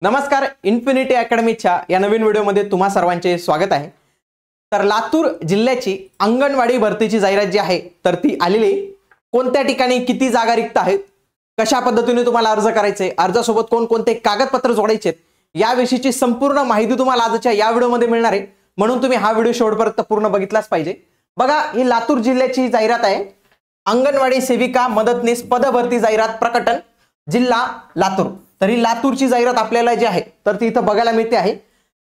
नमस्कार, इन्फिनिटी अकॅडमीच्या या नवीन व्हिडिओमध्ये तुम्हा सर्वांचे स्वागत आहे। तर लातूर जिल्ह्याची अंगणवाडी भरतीची जाहिरात जी आहे तर ती आलेली, कोणत्या ठिकाणी किती जागा रिक्त आहेत, कशा पद्धतीने तुम्हाला अर्ज करायचे, अर्जासोबत कोणकोणते कागदपत्र जोडायचे याविषयीची संपूर्ण माहिती तुम्हाला आजच्या या व्हिडिओमध्ये मिळणार आहे। म्हणून तुम्ही हा व्हिडिओ शेवटपर्यंत पूर्ण बघितलाच पाहिजे। बघा, ही लातूर जिल्ह्याची जाहिरात आहे। अंगणवाडी सेविका मदतनीस पदभरती जाहिरात प्रकटन, जिल्हा लातूर। तर ही लातूरची जाहिरात आपल्याला जी आहे तर ती इथं बघायला मिळते आहे।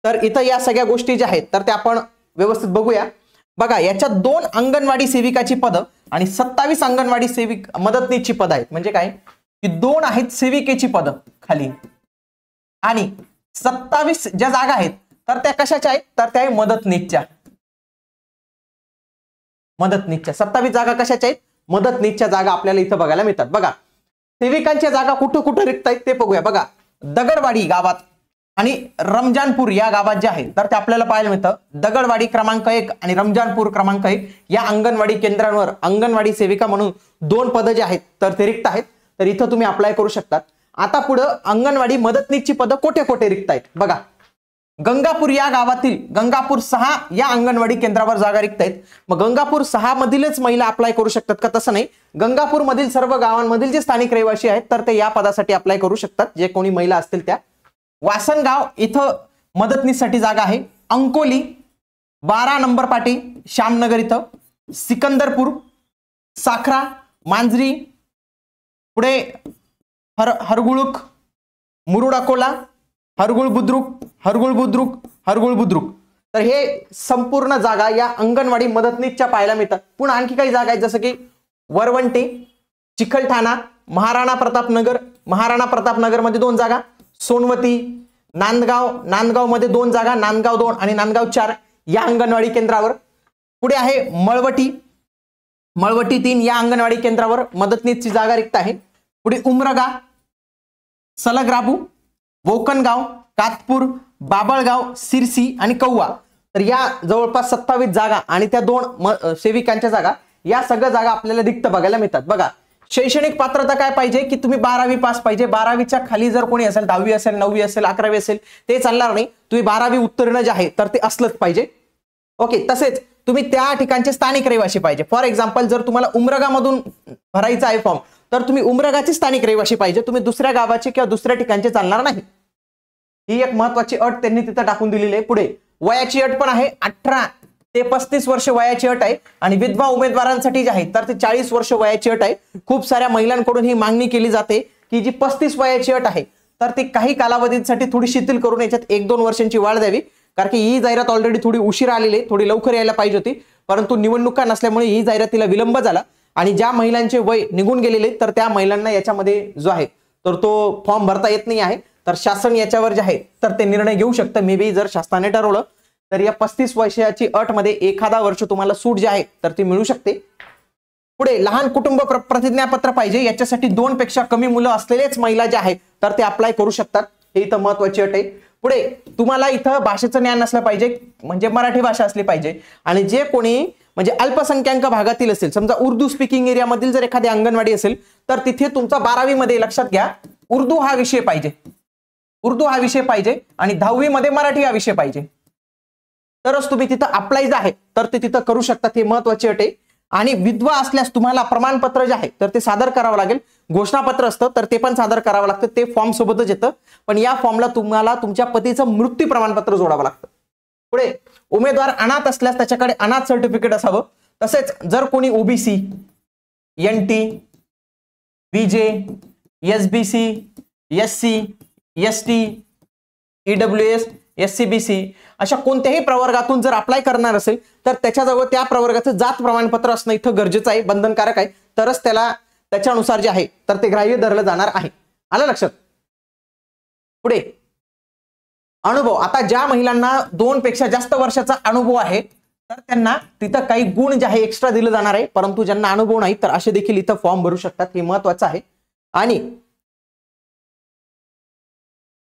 तर इथं या सगळ्या गोष्टी ज्या आहेत तर त्या आपण व्यवस्थित बघूया। बघा, याच्यात 2 अंगणवाडी सेविकाची पद आणि 27 अंगणवाडी सेविक मदतनीसची पद आहेत। म्हणजे काय की 2 आहेत सेविकेची पद खाली आणि 27 ज्या जागा आहेत तर त्या कशाच्या आहेत तर त्या मदतनीसच्या 27 जागा कशाच्या आहेत, मदतनीसच्या जागा आपल्याला इथं बघायला मिळतात। बघा, सेविकांच्या जागा कुठे कुठे रिक्त आहेत ते बघूया। बघा, दगडवाडी गावात आणि रमजानपूर या गावात जे आहे तर ते आपल्याला पाहायला मिळतं। दगडवाडी क्रमांक 1 आणि रमजानपूर क्रमांक 1 या अंगणवाडी केंद्रांवर अंगणवाडी सेविका म्हणून 2 पद जे आहेत तर ते रिक्त आहेत। तर इथं तुम्ही अप्लाय करू शकता। आता पुढे अंगणवाडी मदतनीसची पद कोठे कोठे रिक्त आहेत बघा। गंगापूर या गावातील गंगापूर 6 या अंगणवाडी केंद्रावर जागा रिक्त आहेत। मग गंगापूर 6 मधीलच महिला अप्लाय करू शकतात का? तसं नाही, गंगापूर मधील सर्व गावांमधील जे स्थानिक रहिवासी आहेत तर ते या पदासाठी अप्लाय करू शकतात, जे कोणी महिला असतील त्या। वासनगाव इथं मदतनीससाठी जागा आहे। अंकोली 12 नंबर पाटी श्यामनगर इथं, सिकंदरपूर, साखरा, मांजरी, पुढे हरगुळुक, मुरुड अकोला, हरगुळ बुद्रुक। तर हे संपूर्ण जागा या अंगणवाडी मदतनीसच्या पाहायला मिळतात। पुन्हा आणखी काही जागा आहेत, जसं की वरवंटी, चिखलठाणा, महाराणा प्रतापनगर मध्ये 2 जागा, सोनवती, नांदगाव मध्ये 2 जागा, नांदगाव 2 आणि नांदगाव 4 या अंगणवाडी केंद्रावर। पुढे आहे मळवटी 3 या अंगणवाडी केंद्रावर मदतनीसची जागा रिक्त आहे। पुढे उमरगा, सलगराबू, वोकनगाव, कातपूर, बाबळगाव, सिरसी आणि कौवा। तर या जवळपास 27 जागा आणि त्या 2 सेविकांच्या जागा, या सगळ्या जागा आपल्याला रिक्त बघायला मिळतात। बघा, शैक्षणिक पात्रता काय पाहिजे की तुम्ही 12वी पास पाहिजे। 12वीच्या खाली जर कोणी असेल, 10वी असेल, 9वी असेल, 11वी असेल ते चालणार नाही, तुम्ही 12वी उत्तीर्ण जे आहे तर ते असलंच पाहिजे। ओके, तसेच तुम्ही त्या ठिकाणचे स्थानिक रहिवासी पाहिजे। फॉर एक्झाम्पल, जर तुम्हाला उमरगा मधून भरायचा आहे फॉर्म तर तुम्ही उमरगाचे स्थानिक रहिवासी पाहिजे, तुम्ही दुसऱ्या गावाचे किंवा दुसऱ्या ठिकाणचे चालणार नाही। ही एक महत्त्वाची अट त्यांनी तिथं टाकून दिलेली आहे। पुढे वयाची अट पण आहे, 18 ते 35 वर्ष वयाची अट आहे आणि विधवा उमेदवारांसाठी जे आहे तर ते 40 वर्ष वयाची अट आहे। खूप साऱ्या महिलांकडून ही मागणी केली जाते की जी 35 वयाची अट आहे तर ती काही कालावधीसाठी थोडी शिथिल करून याच्यात 1-2 वर्षांची वाढ द्यावी, कारण की ही जाहिरात ऑलरेडी थोडी उशिरा आलेली आहे, थोडी लवकर यायला पाहिजे होती, परंतु निवडणुका नसल्यामुळे ही जाहिरातीला विलंब झाला आणि ज्या महिलांचे वय निघून गेलेले तर त्या महिलांना याच्यामध्ये जो आहे तर तो फॉर्म भरता येत नाही आहे। तर शासन याच्यावर जे आहे तर ते निर्णय घेऊ शकतं। मे बी जर शासनाने ठरवलं तर या 35 वर्षाची अट मध्ये एखादा वर्ष तुम्हाला सूट जी आहे तर ती मिळू शकते। पुढे लहान कुटुंब प्रतिज्ञापत्र पाहिजे, याच्यासाठी 2 पेक्षा कमी मुलं असलेलेच महिला जे आहेत तर ते अप्लाय करू शकतात, हे इथं महत्त्वाची अट आहे। पुढे तुम्हाला इथं भाषेचं ज्ञान असलं पाहिजे, म्हणजे मराठी भाषा असली पाहिजे आणि जे कोणी म्हणजे अल्पसंख्याक भागातील असेल, समजा उर्दू स्पीकिंग एरियामधील जर एखादी अंगणवाडी असेल तर तिथे तुमचा 12वी मध्ये लक्षात घ्या उर्दू हा विषय पाहिजे आणि 10वी मध्ये मराठी हा विषय पाहिजे, तरच तुम्ही तिथं अप्लाय जे आहे तर ते तिथं करू शकतात, हे महत्त्वाची अट आहे। आणि विधवा असल्यास तुम्हाला प्रमाणपत्र जे आहे तर ते सादर करावं लागेल, घोषणापत्र असतं तर ते पण सादर करावं लागतं, ते फॉर्म सोबतच येतं, पण या फॉर्मला तुम्हाला तुमच्या पतीचं मृत्यू प्रमाणपत्र जोडावं लागतं। पुढे उमेदवार अनाथ असल्यास त्याच्याकडे अनाथ सर्टिफिकेट असावं। तसेच जर कोणी ओबीसी, एनटी, बीजे, SBC, SC, ST, EWS, SCBC अशा कोणत्याही प्रवर्गातून जर अप्लाय करणार असेल तर त्याच्याजवळ त्या प्रवर्गाचं जात प्रमाणपत्र असणं इथं गरजेचं आहे, बंधनकारक आहे, तरच त्याला त्याच्यानुसार जे आहे तर ते ग्राह्य धरलं जाणार आहे। आलं लक्षात? पुढे अनुभव, आता ज्या महिलांना 2 पेक्षा जास्त वर्षाचा अनुभव आहे तर त्यांना तिथं काही गुण जे आहे एक्स्ट्रा दिलं जाणार आहे, परंतु ज्यांना अनुभव नाही तर असे देखील इथं फॉर्म भरू शकतात, हे महत्त्वाचं आहे। आणि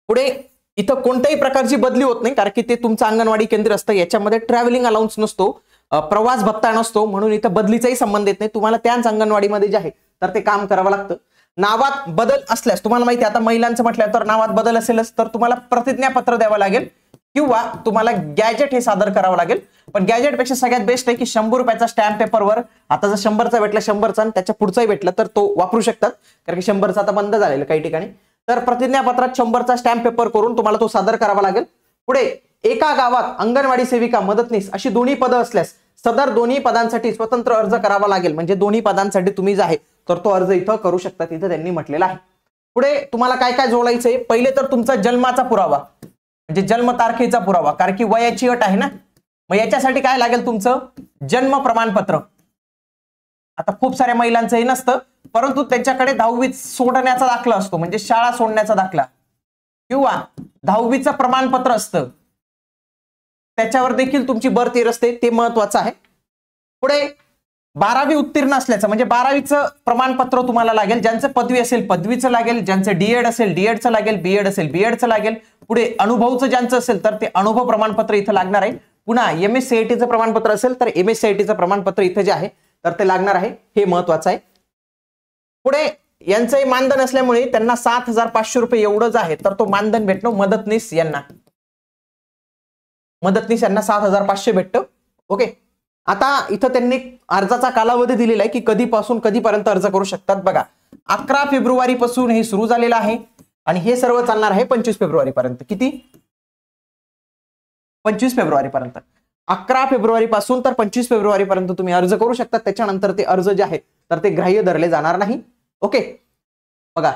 पुढे इथं कोणत्याही प्रकारची बदली होत नाही, कारण की ते तुमचं अंगणवाडी केंद्र असतं, याच्यामध्ये ट्रॅव्हलिंग अलाउन्स नसतो, प्रवास भत्ता नसतो, म्हणून इथं बदलीचाही संबंध येत नाही, तुम्हाला त्याच अंगणवाडीमध्ये जे आहे तर ते काम करावं लागतं। नावात बदल असल्यास, तुम्हाला माहिती आहे आता महिलांचं म्हटलं तर नावात बदल असेलच तर तुम्हाला प्रतिज्ञापत्र द्यावं लागेल किंवा तुम्हाला गॅजेट हे सादर करावं लागेल. पण गॅजेट पेक्षा सगळ्यात बेस्ट आहे की 100 रुपयाचा स्टॅम्प पेपरवर, आता जर 100चा भेटला 100चा आणि त्याच्या पुढचाही भेटला तर तो वापरू शकतात, कारण की 100चा आता बंद झालेला काही ठिकाणी. तर प्रतिज्ञापत्रात 100चा स्टॅम्प पेपर करून तुम्हाला तो सादर करावा लागेल. पुढे एका गावात अंगणवाडी सेविका, मदतनीस अशी दोन्ही पदं असल्यास सदर दोन्ही पदांसाठी स्वतंत्र अर्ज करावा लागेल. म्हणजे दोन्ही पदांसाठी तुम्ही जे आहे तर तो अर्ज इथं करू शकता, इथं त्यांनी म्हटलेला आहे. पुढे तुम्हाला काय काय जोडायचंय, पहिले तर तुमचा जन्माचा पुरावा म्हणजे जन्मतारखेचा पुरावा, कारण की वयाची अट आहे ना. मग याच्यासाठी काय लागेल, तुमचं जन्म प्रमाणपत्र. आता खूप साऱ्या महिलांचं हे नसतं, परंतु त्यांच्याकडे 10वी सोडण्याचा दाखला असतो, म्हणजे शाळा सोडण्याचा दाखला किंवा 10वीचं प्रमाणपत्र असतं, त्याच्यावर देखील तुमची बर्थ इयर असते, ते महत्वाचं आहे. पुढे 12वी उत्तीर्ण असल्याचं म्हणजे 12वीचं प्रमाणपत्र तुम्हाला लागेल. ज्यांचं पदवी असेल पदवीचं लागेल, ज्यांचं डीएड असेल डीएडचं लागेल, बीएड असेल बीएडचं लागेल. पुढे अनुभवचं ज्यांचं असेल तर ते अनुभव प्रमाणपत्र इथं लागणार आहे. पुन्हा MSCITचं प्रमाणपत्र असेल तर MSCITचं प्रमाणपत्र इथं जे आहे तर ते लागणार आहे, हे महत्वाचं आहे. पुढे यांचंही मानधन असल्यामुळे त्यांना 7,500 रुपये एवढंच आहे, तर तो मानधन भेटणं मदतनीस यांना 7,500 भेटतं. ओके, आता इथं त्यांनी अर्जाचा कालावधी दिलेला आहे की कधीपासून कधीपर्यंत अर्ज करू शकतात. बघा 11 फेब्रुवारी पासून हे सुरू झालेलं आहे आणि हे सर्व चालणार आहे 25 फेब्रुवारी पर्यंत. किती? 25 फेब्रुवारी पर्यंत. 11 फेब्रुवारी पासून तर 25 फेब्रुवारी पर्यंत तुम्ही अर्ज करू शकता. त्याच्यानंतर ते अर्ज जे आहे तर ते ग्राह्य धरले जाणार नाही. ओके, बघा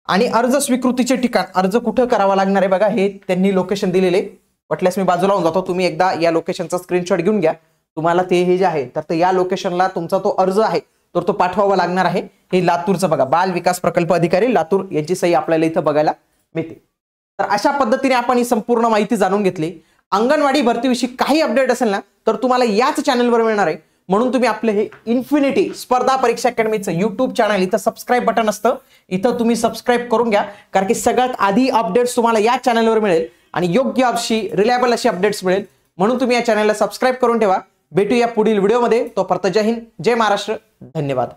आणि अर्ज स्वीकृतीचे ठिकाण, अर्ज कुठं करावा लागणार आहे बघा, हे त्यांनी लोकेशन दिलेले. वाटल्यास मी बाजूला होऊन जातो, तुम्ही एकदा या लोकेशनचा स्क्रीनशॉट घेऊन घ्या. तुम्हाला ते हे जे आहे तर ते या लोकेशनला तुमचा तो अर्ज आहे तर तो पाठवावा लागणार आहे. हे लातूरचं बघा, बाल विकास प्रकल्प अधिकारी लातूर यांची सही आपल्याला इथं बघायला मिळते. तर अशा पद्धतीने आपण ही संपूर्ण माहिती जाणून घेतली. अंगणवाडी भरतीविषयी काही अपडेट असेल ना तर तुम्हाला याच चॅनलवर मिळणार आहे. म्हणून तुम्ही आपले हे इन्फिनिटी स्पर्धा परीक्षा अकॅडमीचं युट्यूब चॅनल, इथं सबस्क्राईब बटन असतं, इथं तुम्ही सबस्क्राईब करून घ्या, कारण की सगळ्यात आधी अपडेट्स तुम्हाला या चॅनलवर मिळेल आणि योग्य अशी रिलायबल अशी अपडेट्स मिळेल. म्हणून तुम्ही या चॅनलला सबस्क्राईब करून ठेवा. भेटूया पुढील व्हिडिओमध्ये. तोपर्यंत जय हिंद, जय महाराष्ट्र, धन्यवाद.